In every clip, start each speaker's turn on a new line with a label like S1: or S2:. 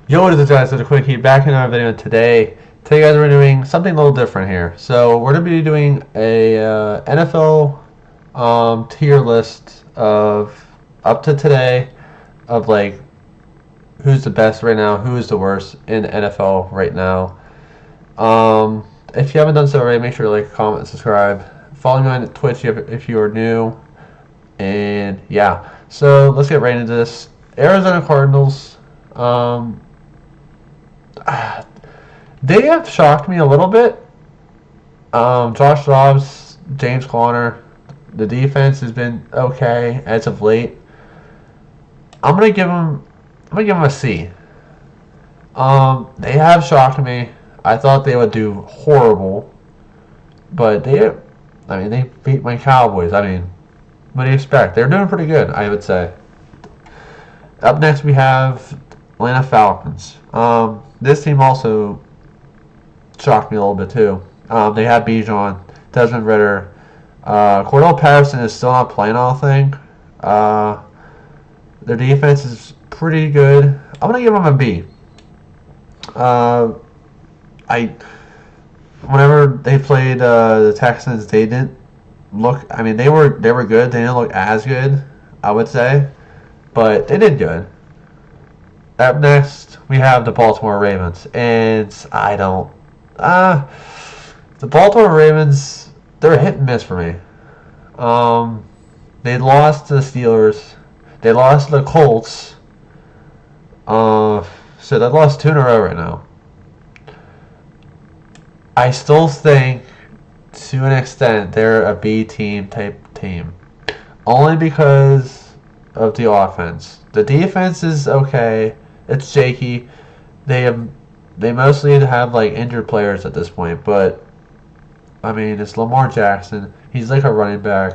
S1: Yo, what is it, guys? It's a quickie back in another video today. Today, guys, we're doing something a little different here. So we're gonna be doing a NFL tier list of up to today of like who's the best right now, who is the worst in the NFL right now. If you haven't done so already, make sure to like, comment, subscribe. Follow me on Twitch if you are new. And yeah, so let's get right into this. Arizona Cardinals. Um, They have shocked me a little bit. Josh Dobbs, James Conner, the defense has been okay as of late. I'm gonna give them. I'm gonna give them a C. They have shocked me. I thought they would do horrible, but they. I mean, they beat my Cowboys. I mean, what do you expect? They're doing pretty good, I would say. Up next, we have Atlanta Falcons. This team also shocked me a little bit too. They have Bijan, Desmond Ritter, Cordell Patterson is still not playing, I don't think. Their defense is pretty good. I'm gonna give them a B. Uh, I Whenever they played the Texans, they didn't look. I mean, they were good. They didn't look as good, I would say, but they did good. Up next, we have the Baltimore Ravens, and I don't. Uh, the Baltimore Ravens, they're a hit and miss for me. Um, they lost to the Steelers. They lost to the Colts. So they lost two in a row right now. I still think, to an extent, they're a B team type team. Only because of the offense. The defense is okay. It's shaky. They have they mostly have like injured players at this point, but I mean it's Lamar Jackson. He's like a running back.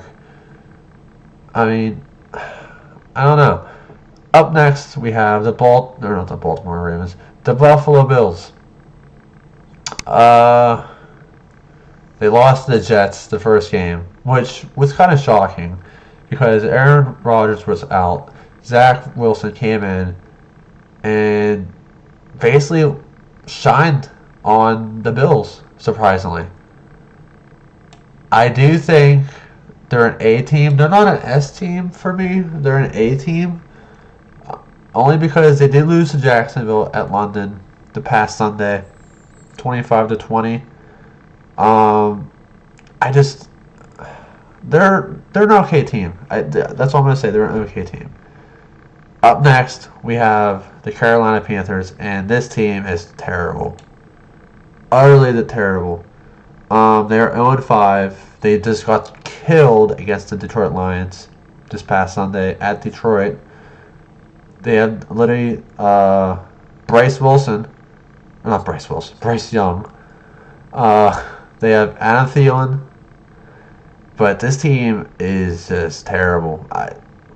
S1: I mean, I don't know. Up next we have or not the Baltimore Ravens, the Buffalo Bills. Uh, they lost to the Jets the first game, which was kind of shocking because Aaron Rodgers was out. Zach Wilson came in and basically shined on the Bills, surprisingly. I do think they're an A team. They're not an S team for me. They're an A team. Only because they did lose to Jacksonville at London the past Sunday, 25-20. Um, I just they're an okay team. That's all I'm gonna say. They're an okay team. Up next, we have the Carolina Panthers, and this team is terrible. Utterly terrible. They're 0-5. They just got killed against the Detroit Lions this past Sunday at Detroit. They had literally Bryce Wilson, not Bryce Wilson, Bryce Young. They have Adam Thielen, but this team is just terrible.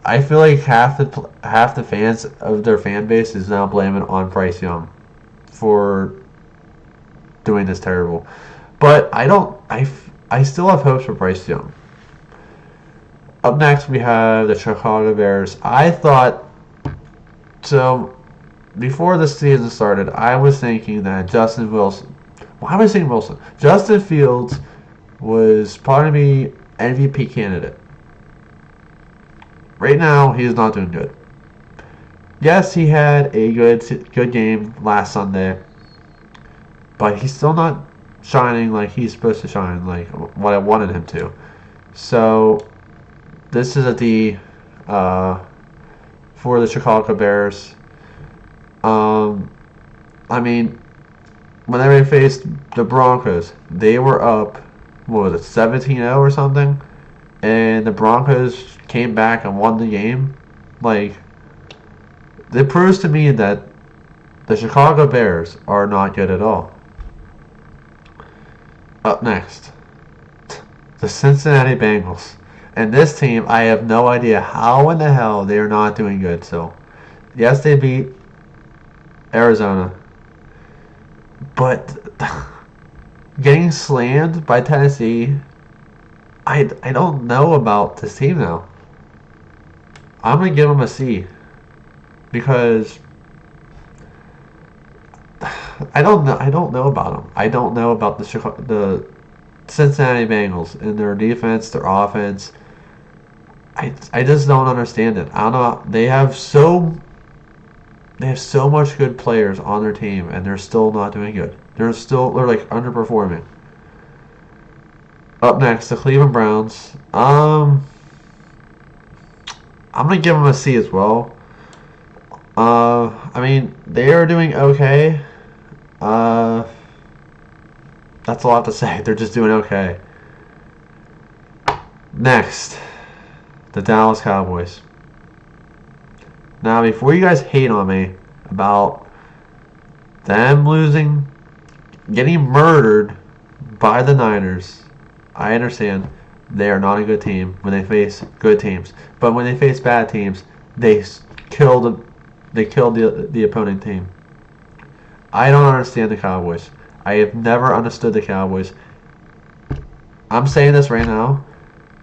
S1: I feel like half the fans of their fan base is now blaming on Bryce Young for doing this terrible. But I don't. I still have hopes for Bryce Young. Up next, we have the Chicago Bears. I thought so. Before the season started, I was thinking that Justin Wilson. Why was I saying Wilson? Justin Fields was probably MVP candidate. Right now, he is not doing good. Yes, he had a good game last Sunday, but he's still not shining like he's supposed to shine, like what I wanted him to. So this is a D for the Chicago Bears. I mean, whenever they faced the Broncos, they were up, what was it, 17-0 or something, and the Broncos came back and won the game. Like, it proves to me that the Chicago Bears are not good at all. Up next, the Cincinnati Bengals. And this team, I have no idea how in the hell they are not doing good. So, yes, they beat Arizona, but getting slammed by Tennessee, I don't know about this team now. I'm gonna give them a C because I don't know. I don't know about them. I don't know about the Cincinnati Bengals and their defense, their offense. I just don't understand it. I don't know. They have so much good players on their team, and they're still not doing good. They're like underperforming. Up next, the Cleveland Browns. I'm gonna give them a C as well. I mean, they are doing okay. Uh, that's all I have to say. They're just doing okay. Next, the Dallas Cowboys. Now, before you guys hate on me about them losing, getting murdered by the Niners, I understand they are not a good team when they face good teams. But when they face bad teams, they killed the opponent team. I don't understand the Cowboys. I have never understood the Cowboys. I'm saying this right now.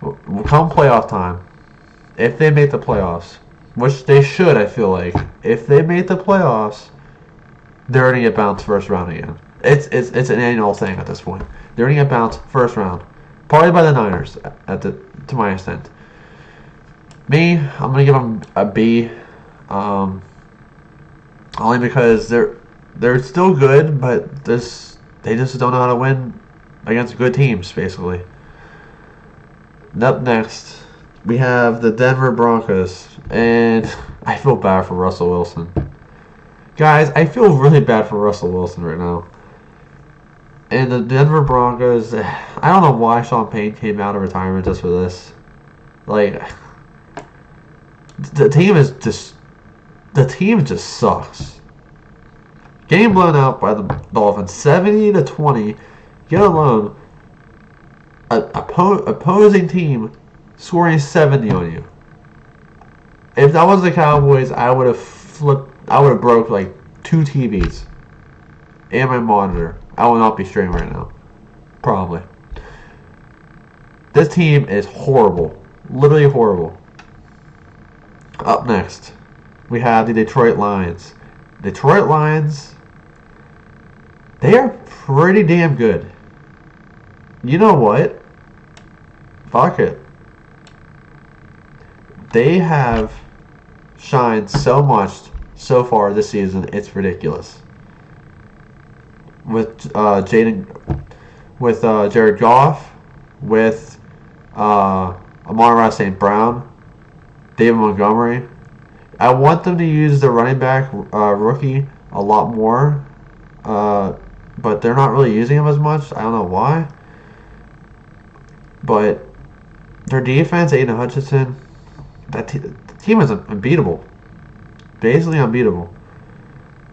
S1: Come playoff time, if they make the playoffs, which they should, I feel like, if they make the playoffs, they're going to get bounced first round again. It's an annual thing at this point. They're going to get bounced first round, probably by the Niners, to my extent. Me, I'm going to give them a B, only because they're still good, but they just don't know how to win against good teams, basically. Up next, we have the Denver Broncos, and I feel bad for Russell Wilson. Guys, I feel really bad for Russell Wilson right now. And the Denver Broncos, I don't know why Sean Payton came out of retirement just for this. Like, the team just sucks. Getting blown out by the Dolphins 70-20, get alone. Opposing team scoring 70 on you. If that was the Cowboys, I would have broke like 2 TVs and my monitor. I will not be streaming right now. Probably. This team is horrible. Literally horrible. Up next, we have the Detroit Lions. Detroit Lions, they are pretty damn good. You know what? Fuck it. They have shined so much so far this season, it's ridiculous. With Jared Goff, with Amon-Ra St. Brown, David Montgomery. I want them to use the running back rookie a lot more, but they're not really using him as much. I don't know why. But their defense, Aiden Hutchinson, the team is unbeatable. Basically unbeatable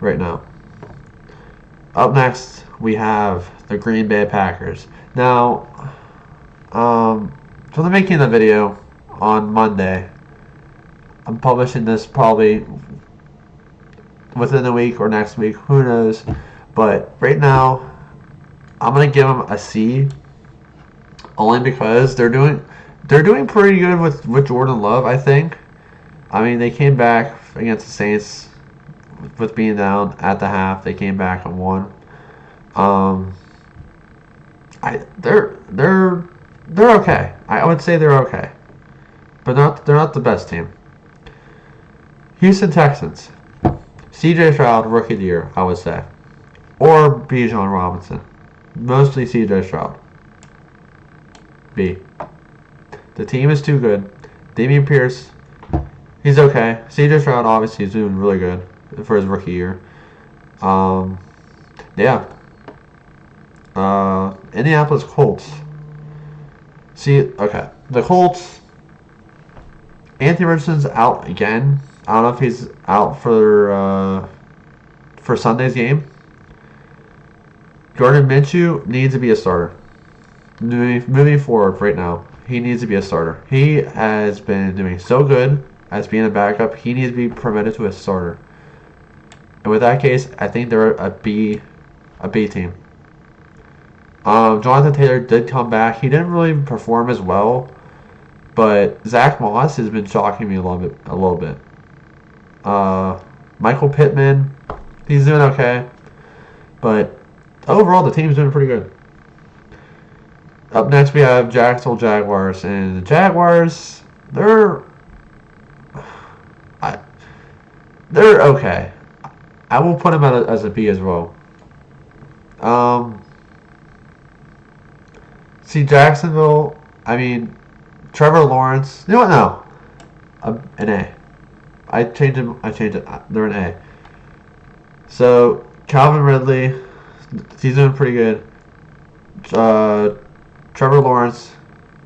S1: right now. Up next, we have the Green Bay Packers. Now, so I'm making the video on Monday. I'm publishing this probably within a week or next week. Who knows? But right now, I'm going to give them a C. Only because they're doing pretty good with Jordan Love, I think. I mean, they came back against the Saints with being down at the half. They came back and won. They're okay. I would say they're okay, but they're not the best team. Houston Texans. C.J. Stroud, Rookie of the Year, I would say, or Bijan Robinson. Mostly C.J. Stroud. B. The team is too good. Dameon Pierce, he's okay. C.J. Stroud obviously is doing really good for his rookie year. Yeah. Indianapolis Colts. Okay. The Colts. Anthony Richardson's out again. I don't know if he's out for Sunday's game. Gardner Minshew needs to be a starter. Moving forward right now, he needs to be a starter. He has been doing so good as being a backup. He needs to be promoted to a starter. And with that case, I think they're a B team. Jonathan Taylor did come back. He didn't really perform as well, but Zach Moss has been shocking me a little bit. Michael Pittman, he's doing okay. But overall, the team's doing pretty good. Up next, we have Jacksonville Jaguars, and the Jaguars, I, they're okay. I will put them as a B as well. Um, see Jacksonville. I mean, Trevor Lawrence. You know what? No, an A. I changed them. I changed it. They're an A. So Calvin Ridley, he's doing pretty good. Trevor Lawrence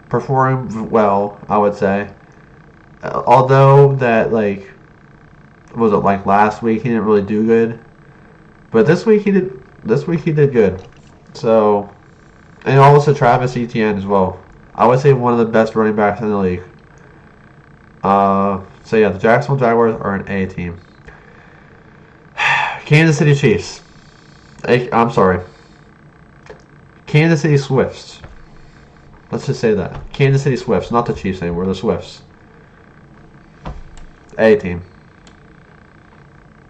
S1: performed well, I would say. Although that was it like last week he didn't really do good, but this week he did. This week he did good. So, and also Travis Etienne as well. I would say one of the best running backs in the league. So yeah, the Jacksonville Jaguars are an A team. Kansas City Chiefs. I'm sorry. Kansas City Swifts. Let's just say that. Kansas City Swifts, not the Chiefs anymore, the Swifts. A team.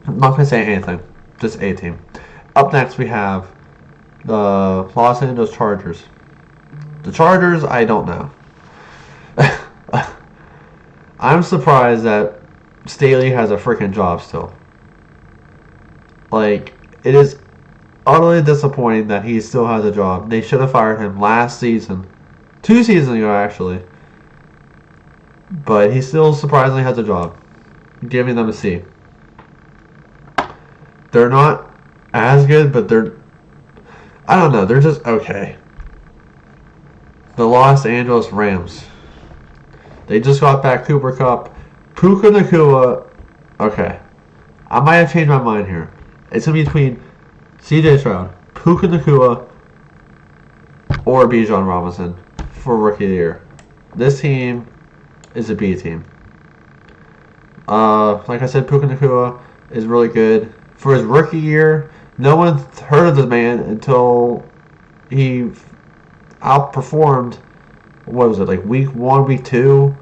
S1: I'm not going to say anything. Just A team. Up next, we have the Los Angeles Chargers. The Chargers, I don't know. I'm surprised that Staley has a freaking job still. Like, it is utterly disappointing that he still has a job. They should have fired him last season. 2 seasons ago, actually. But he still surprisingly has a job. Giving them a C. They're not as good, but I don't know, they're just okay. The Los Angeles Rams. They just got back Cooper Kupp. Puka Nacua. Okay. I might have changed my mind here. It's going to be between CJ Stroud, Puka Nacua, or Bijan Robinson for Rookie of the Year. This team is a B team. Like I said, Puka Nacua is really good. For his rookie year, no one heard of this man until he outperformed, what was it, like week 1, week 2?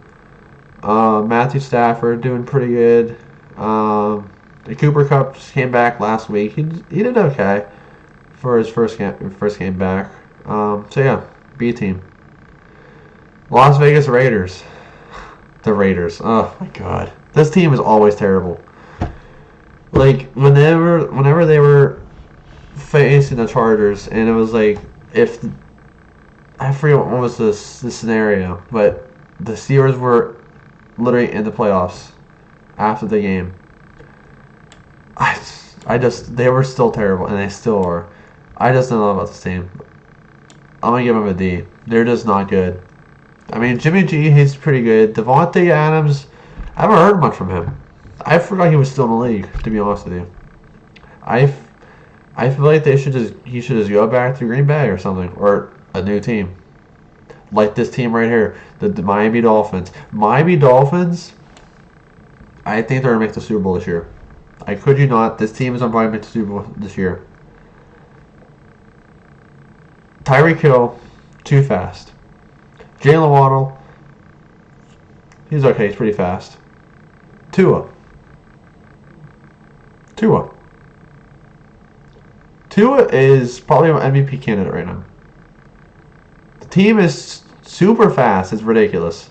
S1: Matthew Stafford doing pretty good. The Cooper Kupp just came back last week. He did okay for his first game back. So yeah, B team. Las Vegas Raiders. The Raiders. Oh my God, this team is always terrible. Like whenever they were facing the Chargers, and it was like I forget what was the scenario, but the Steelers were literally in the playoffs after the game. They were still terrible, and they still are. I just don't know about this team. I'm gonna give them a D. They're just not good. I mean, Jimmy G, he's pretty good. Devontae Adams, I haven't heard much from him. I forgot he was still in the league, to be honest with you. I feel like he should just go back to Green Bay or something, or a new team. Like this team right here, the Miami Dolphins. Miami Dolphins, I think they're going to make the Super Bowl this year. I kid you not, this team is on to make the Super Bowl this year. Tyreek Hill, too fast. Jalen Waddle, he's okay, he's pretty fast. Tua is probably an MVP candidate right now. The team is super fast. It's ridiculous.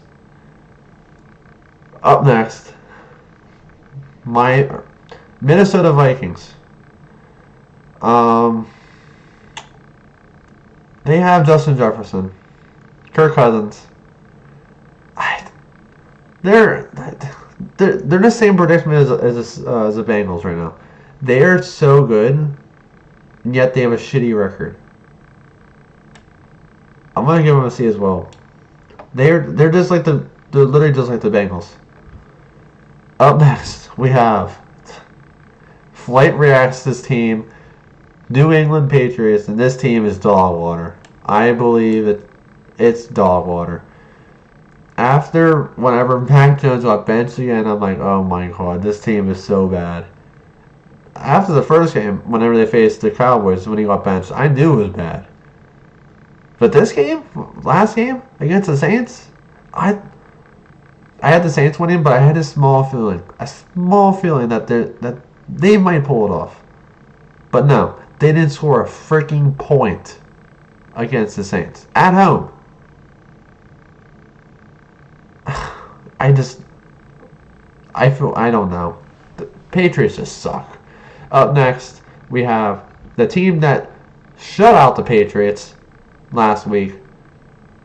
S1: Up next, my Minnesota Vikings. They have Justin Jefferson, Kirk Cousins. They're the same predicament as the Bengals right now. They are so good, and yet they have a shitty record. I'm gonna give them a C as well. They're literally just like the Bengals. Up next, we have Flight Reacts this team, New England Patriots, and this team is dog water. I believe it's dog water. After whenever Mac Jones got benched again, I'm like, oh my God, this team is so bad. After the first game, whenever they faced the Cowboys, when he got benched, I knew it was bad. But this game, last game against the Saints, I had the Saints winning, but I had a small feeling that they might pull it off. But no, they didn't score a freaking point against the Saints at home. I don't know. The Patriots just suck. Up next, we have the team that shut out the Patriots last week,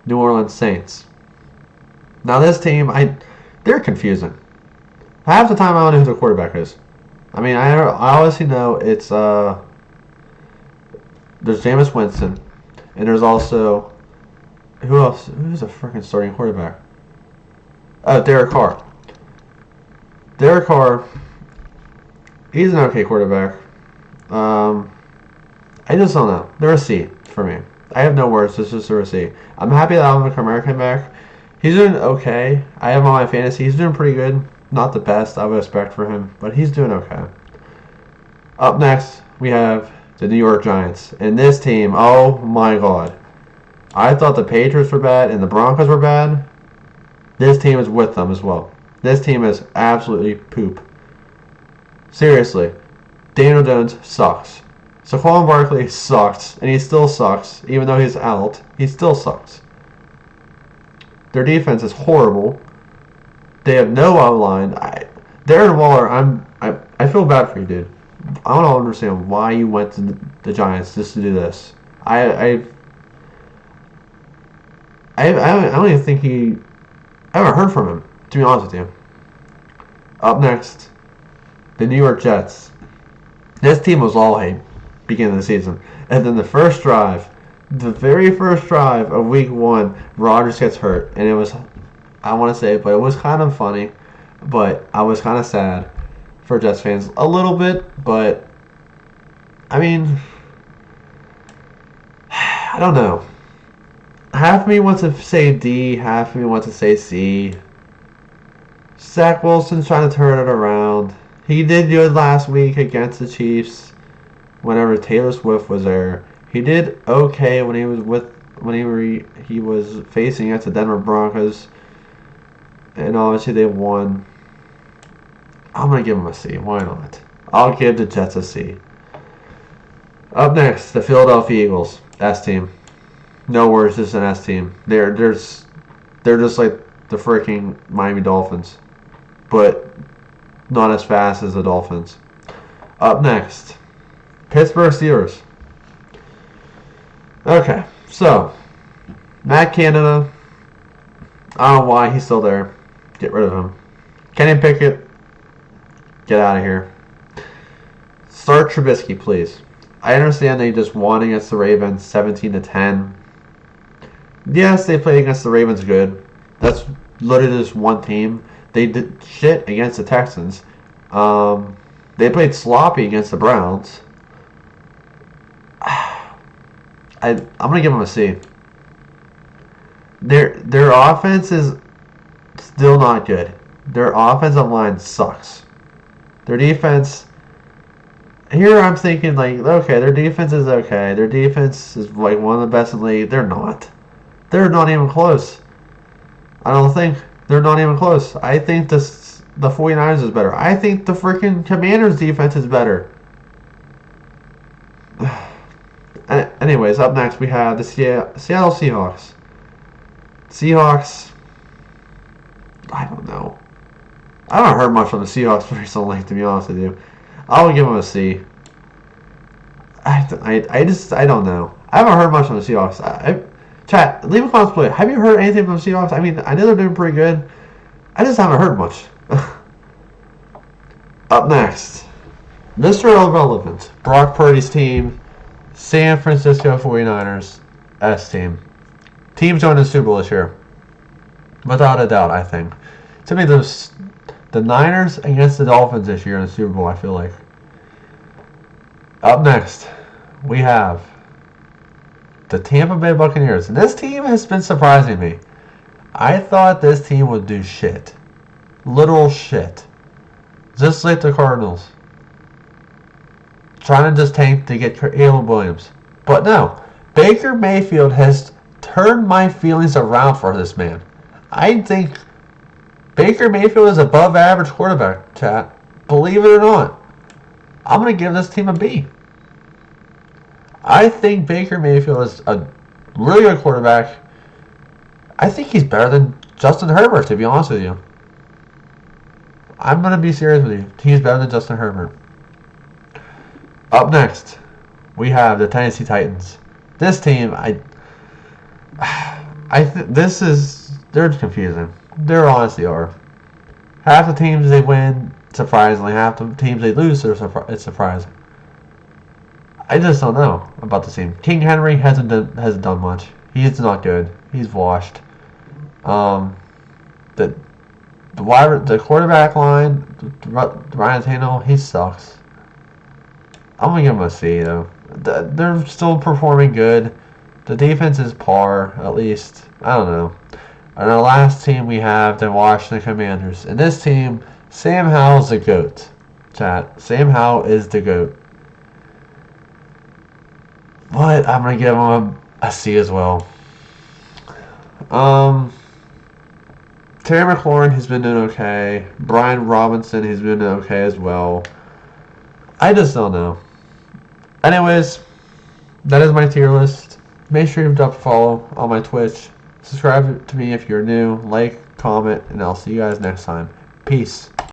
S1: New Orleans Saints. Now this team, they're confusing. Half the time I don't know who the quarterback is. I mean, I obviously know it's there's Jameis Winston, and there's also who else? Who's the freaking starting quarterback? Derek Carr. Derek Carr, he's an okay quarterback. I just don't know. They're a C for me. I have no words. It's just a C. I'm happy that Alvin Kamara came back. He's doing okay. I have him on my fantasy. He's doing pretty good. Not the best I would expect for him, but he's doing okay. Up next, we have the New York Giants. And this team, oh my god. I thought the Patriots were bad and the Broncos were bad. This team is with them as well. This team is absolutely poop. Seriously. Daniel Jones sucks. Saquon Barkley sucks, and he still sucks. Even though he's out, he still sucks. Their defense is horrible. They have no O-line. Darren Waller, I feel bad for you, dude. I don't understand why you went to the Giants just to do this. I don't even think I haven't heard from him, to be honest with you. Up next, the New York Jets. This team was all hype beginning of the season. And then the very first drive of week 1, Rodgers gets hurt. And it was, I want to say it, but it was kind of funny. But I was kind of sad for Jets fans a little bit. But, I mean, I don't know. Half of me wants to say D, half of me wants to say C. Zach Wilson's trying to turn it around. He did good last week against the Chiefs whenever Taylor Swift was there. He did okay when he was facing against the Denver Broncos. And obviously they won. I'm going to give him a C. Why not? I'll give the Jets a C. Up next, the Philadelphia Eagles. S team. No words, just an S team. They're just like the freaking Miami Dolphins. But not as fast as the Dolphins. Up next, Pittsburgh Steelers. Okay, so Matt Canada, I don't know why he's still there. Get rid of him. Kenny Pickett, get out of here. Start Trubisky, please. I understand they just won against the Ravens 17-10. Yes, they played against the Ravens good. That's literally just one team. They did shit against the Texans. They played sloppy against the Browns. I'm gonna give them a C. Their offense is still not good. Their offensive line sucks. Their defense. Here I'm thinking like, okay, their defense is okay. Their defense is like one of the best in the league. They're not. They're not even close. I don't think they're not even close. I think the 49ers is better. I think the freaking Commanders defense is better. Anyways, up next we have the Seattle Seahawks. Seahawks, I don't know. I haven't heard much from the Seahawks recently, to be honest with you. I'll give them a C. I don't know. I haven't heard much from the Seahawks. Chat, leave a comment below. Have you heard anything from the Seahawks? I mean, I know they're doing pretty good. I just haven't heard much. Up next, Mr. Irrelevant, Brock Purdy's team, San Francisco 49ers, S team. Teams joining the Super Bowl this year. Without a doubt, I think. To me, the Niners against the Dolphins this year in the Super Bowl, I feel like. Up next, we have the Tampa Bay Buccaneers. And this team has been surprising me. I thought this team would do shit. Literal shit. Just like the Cardinals. Trying to just tank to get Caleb Williams. But no. Baker Mayfield has turned my feelings around for this man. I think Baker Mayfield is above average quarterback, chat. Believe it or not. I'm going to give this team a B. I think Baker Mayfield is a really good quarterback. I think he's better than Justin Herbert, to be honest with you. I'm going to be serious with you. He's better than Justin Herbert. Up next, we have the Tennessee Titans. This team, they're confusing. They're honestly are. Half the teams they win, surprisingly. Half the teams they lose, it's surprising. I just don't know about the team. King Henry hasn't done much. He's not good. He's washed. The the quarterback line, Ryan Tannehill, he sucks. I'm gonna give him a C though. They're still performing good. The defense is par, at least. I don't know. And our last team we have the Washington Commanders. And this team, Sam Howell's the GOAT. Chat. Sam Howell is the GOAT. But I'm gonna give him a C as well. Terry McLaurin has been doing okay. Brian Robinson has been doing okay as well. I just don't know. Anyways, that is my tier list. Make sure you drop a follow on my Twitch. Subscribe to me if you're new. Like, comment, and I'll see you guys next time. Peace.